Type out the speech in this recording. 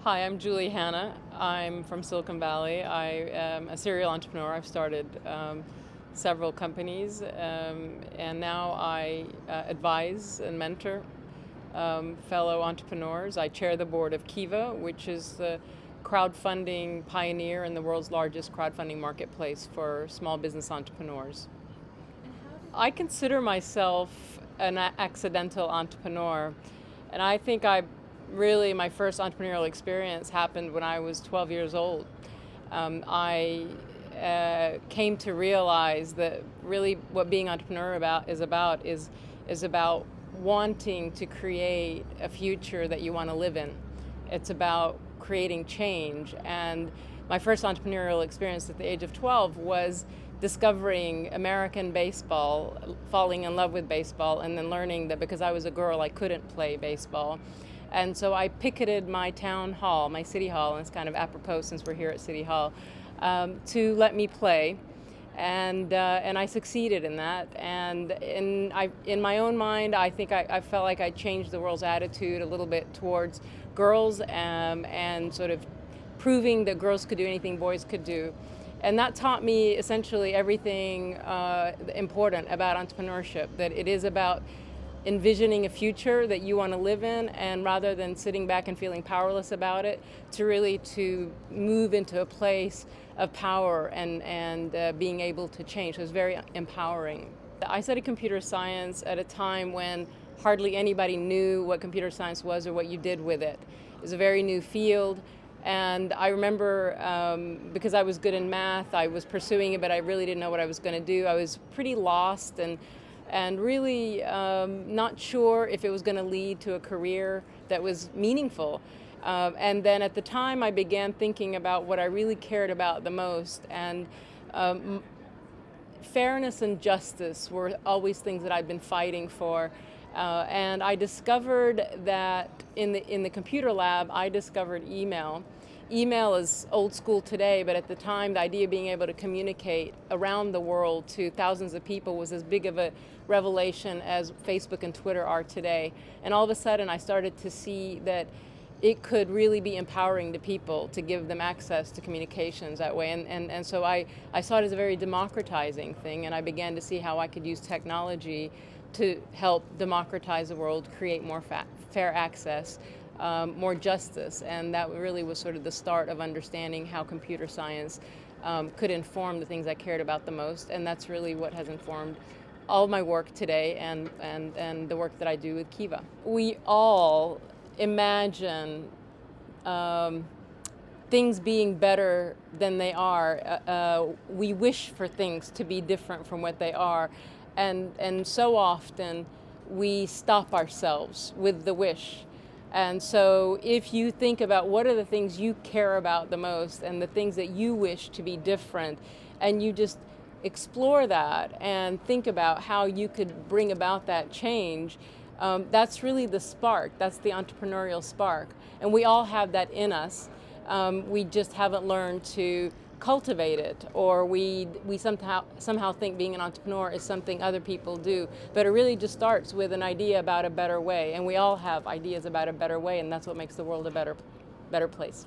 Hi, I'm Hanna. I'm from Silicon Valley. I am a serial entrepreneur. I've started several companies, and now I advise and mentor fellow entrepreneurs. I chair the board of Kiva, which is the crowdfunding pioneer and the world's largest crowdfunding marketplace for small business entrepreneurs. I consider myself an accidental entrepreneur, and I think my first entrepreneurial experience happened when I was 12 years old. I came to realize that really what being entrepreneur is about wanting to create a future that you want to live in. It's about creating change. And my first entrepreneurial experience at the age of 12 was discovering American baseball, falling in love with baseball, and then learning that because I was a girl, I couldn't play baseball. And so I picketed my town hall, my city hall, and it's kind of apropos since we're here at City Hall, to let me play. And I succeeded in that. And in my own mind, I think I felt like I changed the world's attitude a little bit towards girls, and sort of proving that girls could do anything boys could do. And that taught me essentially everything important about entrepreneurship, that it is about envisioning a future that you want to live in, and rather than sitting back and feeling powerless about it, to move into a place of power and being able to change. So it's very empowering. I studied computer science at a time when hardly anybody knew what computer science was or what you did with it. It was a very new field. And I remember, because I was good in math, I was pursuing it, but I really didn't know what I was going to do. I was pretty lost and really not sure if it was going to lead to a career that was meaningful. And then at the time I began thinking about what I really cared about the most, and fairness and justice were always things that I'd been fighting for. And I discovered that in the computer lab, I discovered email. Email is old school today, but at the time, the idea of being able to communicate around the world to thousands of people was as big of a revelation as Facebook and Twitter are today. And all of a sudden, I started to see that it could really be empowering to people to give them access to communications that way. And so I saw it as a very democratizing thing, and I began to see how I could use technology to help democratize the world, create more fair access, more justice. And that really was sort of the start of understanding how computer science could inform the things I cared about the most. And that's really what has informed all of my work today and the work that I do with Kiva. We all imagine things being better than they are. We wish for things to be different from what they are. And so often we stop ourselves with the wish. And so if you think about what are the things you care about the most and the things that you wish to be different, and you just explore that and think about how you could bring about that change, that's really the spark. That's the entrepreneurial spark. And we all have that in us. We just haven't learned to cultivate it, or we somehow think being an entrepreneur is something other people do. But it really just starts with an idea about a better way, and we all have ideas about a better way, and that's what makes the world a better place.